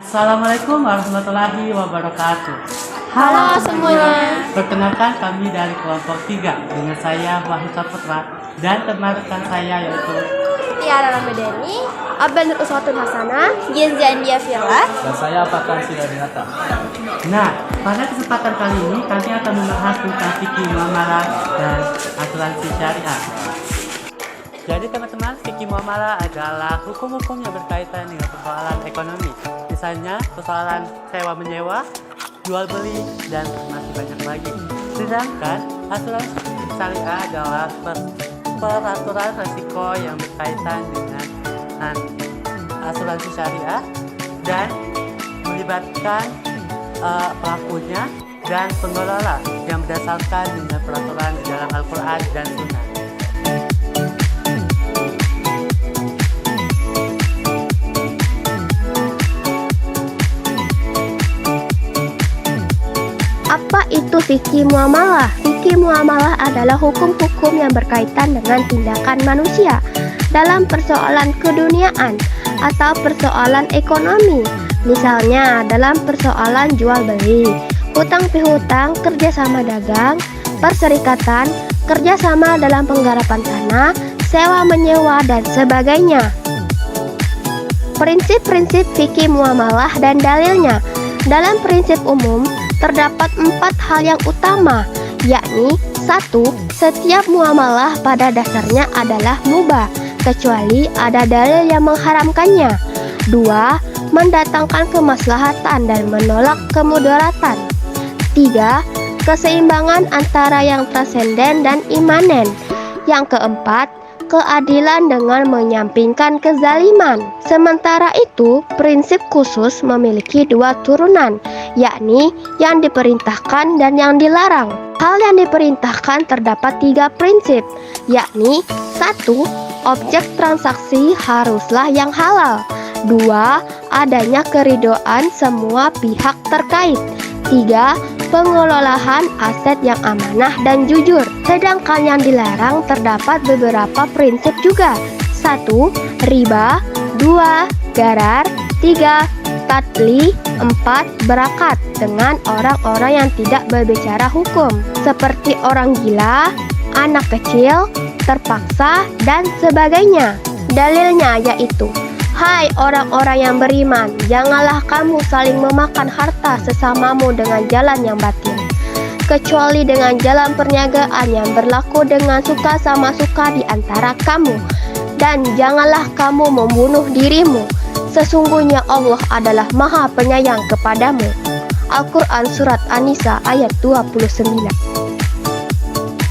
Assalamualaikum warahmatullahi wabarakatuh. Halo semuanya. Perkenalkan kami dari kelompok 3 dengan saya Wahyu Saputra dan teman rekan saya yaitu Tiara Ramadhani, Abel Uswatun Hasanah, Ginza India Villa. Dan saya Pakar Sidarinata. Nah, pada kesempatan kali ini kami akan membahas tentang fikih muamalah dan asuransi syariah. Jadi teman-teman, fikih muamalah adalah hukum-hukum yang berkaitan dengan persoalan ekonomi. Misalnya persoalan sewa-menyewa, jual beli, dan masih banyak lagi. Sedangkan asuransi syariah adalah peraturan resiko yang berkaitan dengan asuransi syariah dan melibatkan pelakunya dan pengelola yang berdasarkan dengan peraturan di dalam Al-Quran dan Sunnah. Apa itu fikih muamalah? Fikih muamalah adalah hukum-hukum yang berkaitan dengan tindakan manusia dalam persoalan keduniaan atau persoalan ekonomi. Misalnya dalam persoalan jual beli, hutang pihutang, kerjasama dagang, perserikatan, kerjasama dalam penggarapan tanah, sewa menyewa, dan sebagainya. Prinsip-prinsip fikih muamalah dan dalilnya. Dalam prinsip umum terdapat 4 hal yang utama, yakni 1. Setiap muamalah pada dasarnya adalah mubah, kecuali ada dalil yang mengharamkannya. 2. Mendatangkan kemaslahatan dan menolak kemudaratan. 3. Keseimbangan antara yang transenden dan imanen. Yang keempat, keadilan dengan menyampingkan kezaliman. Sementara itu, prinsip khusus memiliki 2 turunan, yakni yang diperintahkan dan yang dilarang. Hal yang diperintahkan terdapat 3 prinsip, yakni 1. Objek transaksi haruslah yang halal. 2. Adanya keridhaan semua pihak terkait. 3. Pengelolaan aset yang amanah dan jujur. Sedangkan yang dilarang terdapat beberapa prinsip juga. 1. Riba. 2. Garar. 3. Tadli. 4. Berakat dengan orang-orang yang tidak berbicara hukum, seperti orang gila, anak kecil, terpaksa, dan sebagainya. Dalilnya yaitu, hai orang-orang yang beriman, janganlah kamu saling memakan harta sesamamu dengan jalan yang batil, kecuali dengan jalan perniagaan yang berlaku dengan suka sama suka di antara kamu. Dan janganlah kamu membunuh dirimu, sesungguhnya Allah adalah Maha Penyayang kepadamu. Al-Quran Surat An-Nisa ayat 29.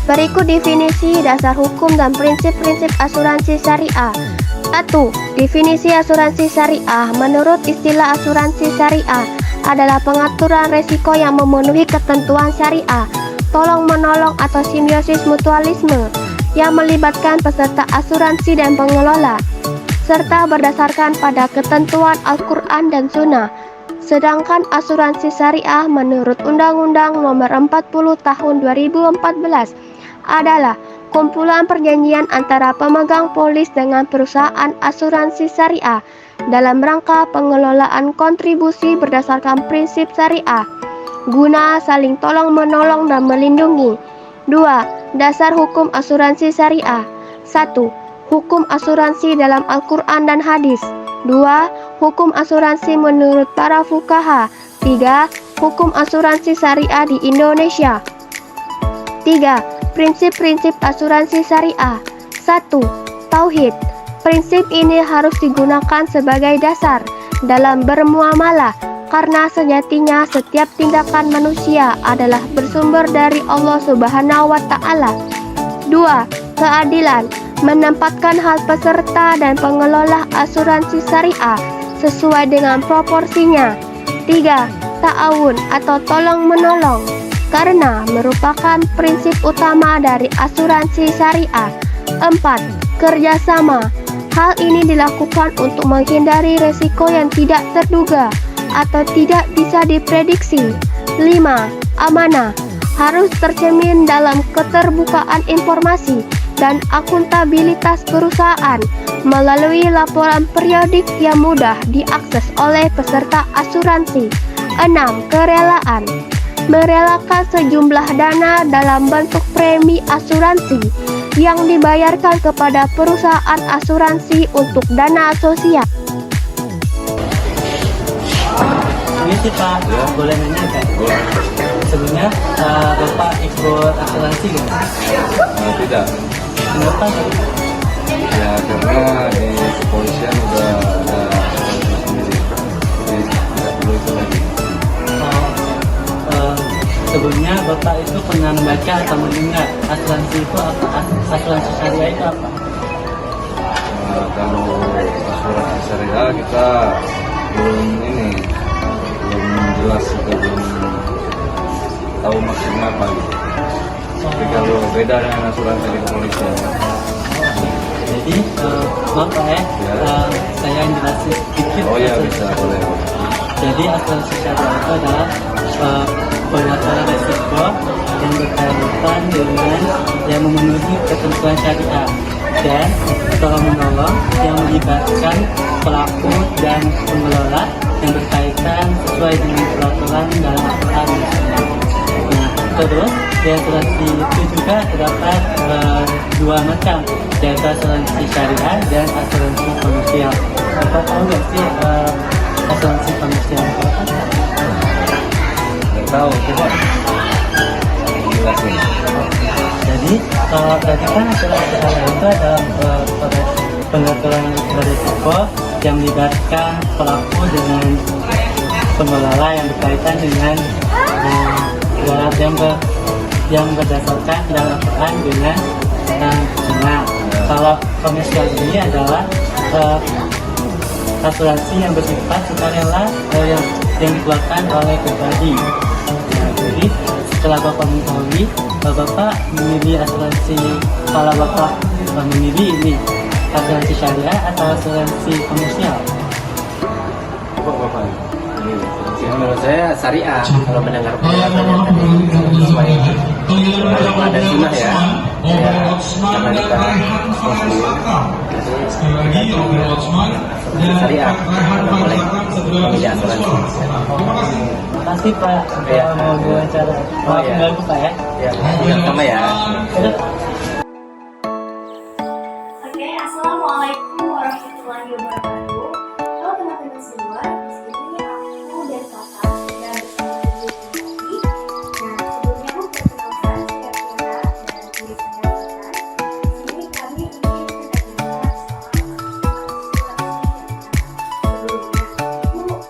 Berikut definisi, dasar hukum, dan prinsip-prinsip asuransi syariah. 1. Definisi asuransi syariah. Menurut istilah asuransi syariah adalah pengaturan resiko yang memenuhi ketentuan syariah, tolong-menolong atau simbiosis mutualisme yang melibatkan peserta asuransi dan pengelola, serta berdasarkan pada ketentuan Al-Quran dan Sunnah. Sedangkan asuransi syariah menurut Undang-Undang Nomor 40 Tahun 2014 adalah kumpulan perjanjian antara pemegang polis dengan perusahaan asuransi syariah dalam rangka pengelolaan kontribusi berdasarkan prinsip syariah, guna saling tolong-menolong dan melindungi. 2. Dasar hukum asuransi syariah. 1. Hukum asuransi dalam Al-Quran dan hadis. 2. Hukum asuransi menurut para fuqaha. 3. Hukum asuransi syariah di Indonesia. 3. Prinsip-prinsip asuransi syariah. 1. Tauhid. Prinsip ini harus digunakan sebagai dasar dalam bermuamalah, karena sejatinya setiap tindakan manusia adalah bersumber dari Allah Subhanahu wa Ta'ala. 2. Keadilan. Menempatkan hal peserta dan pengelola asuransi syariah sesuai dengan proporsinya. 3. Ta'awun atau tolong-menolong, karena merupakan prinsip utama dari asuransi syariah. 4. Kerjasama. Hal ini dilakukan untuk menghindari resiko yang tidak terduga atau tidak bisa diprediksi. 5. Amanah. Harus tercermin dalam keterbukaan informasi dan akuntabilitas perusahaan melalui laporan periodik yang mudah diakses oleh peserta asuransi. 6. Kerelaan. Merelakan sejumlah dana dalam bentuk premi asuransi yang dibayarkan kepada perusahaan asuransi untuk dana sosial. Ini sih Pak, boleh nanya nggak? Sebelumnya Bapak ikut asuransi nggak? Tidak. Kenapa? Ya karena di kepolisian udah ada asuransi sendiri. Jadi tidak perlu itu lagi. Sebelumnya Bapak itu pernah membaca atau mendengar asuransi itu apa? Asuransi syariah itu apa? Kalau asuransi syariah kita belum jelas, kita belum tahu maksudnya apa gitu. Tapi kalau beda dengan asuransi di kepolisian. Jadi maaf Pak ya, saya jelasin sedikit. Oh ya bisa, boleh. Jadi asuransi syariah itu adalah pengaturan resiko yang berkaitan dengan yang memenuhi ketentuan syariah dan tolong menolong yang melibatkan pelaku dan pengelola yang berkaitan sesuai dengan peraturan dalam aturan. Nah, terus di asuransi itu juga terdapat dua macam, yaitu asuransi syariah dan asuransi komersial. Bapak tahu nggak sih asuransi komersial itu apa? Nggak tahu, coba jelasin. Jadi berarti kan asuransi syariah itu adalah pengaturan beresiko yang melibatkan pelaku dengan pengelola yang berkaitan dengan yang berdasarkan dalam Al-Quran dengan sunnah. Kalau komersial ini adalah asuransi yang bersifat sukarela yang dikeluarkan oleh pribadi. Nah, jadi setelah Bapak mengetahui, Bapak memilih asuransi. Kalau Bapak memilih ini asuransi syariah atau asuransi komersial? Bapak Menurut saya syariah. Kalau mendengar penjelasannya tadi sesuai ada sunnah ya. Karena kita muslim, jadi kita syariah karena boleh memilih asuransi. Terima kasih Pak sudah mau diwawancara. Maaf mengganggu Pak ya. Ya, sama ya. Oke, assalamualaikum warahmatullahi wabarakatuh. Halo teman-teman semua, di sini aku dan kakak sudah bersama ibu tadi. Nah, sebelumnya aku perkenalkan saya Tiara dan diri saya Kakak. Di sini kami ingin menanyakan soal sebelumnya itu ada nggak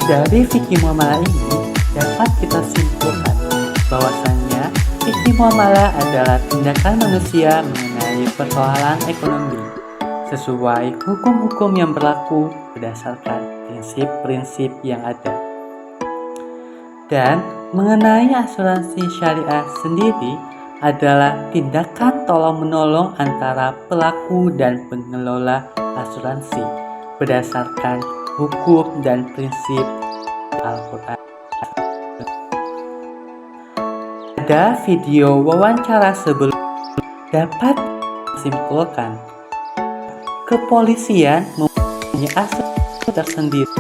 Dari fikih muamalah ini dapat kita simpulkan bahwasannya fikih muamalah adalah tindakan manusia mengenai persoalan ekonomi sesuai hukum-hukum yang berlaku berdasarkan prinsip-prinsip yang ada. Dan mengenai asuransi syariah sendiri adalah tindakan tolong-menolong antara pelaku dan pengelola asuransi berdasarkan hukum dan prinsip Al-Quran. Pada video wawancara sebelum dapat disimpulkan kepolisian mempunyai asuransi tersendiri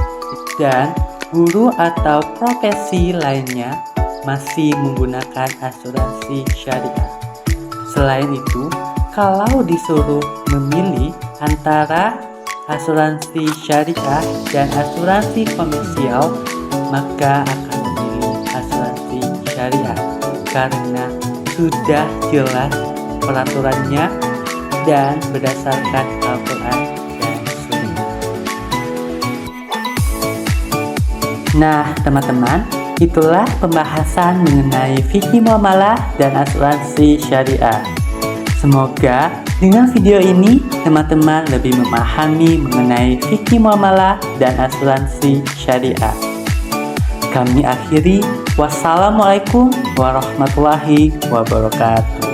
dan guru atau profesi lainnya masih menggunakan asuransi syariah. Selain itu, kalau disuruh memilih antara asuransi syariah dan asuransi komersial, maka akan memilih asuransi syariah karena sudah jelas peraturannya dan berdasarkan Al-Quran dan Sunnah. Nah, teman-teman, itulah pembahasan mengenai fikih muamalah dan asuransi syariah. Semoga dengan video ini teman-teman lebih memahami mengenai fikih muamalah dan asuransi syariah. Kami akhiri, wassalamualaikum warahmatullahi wabarakatuh.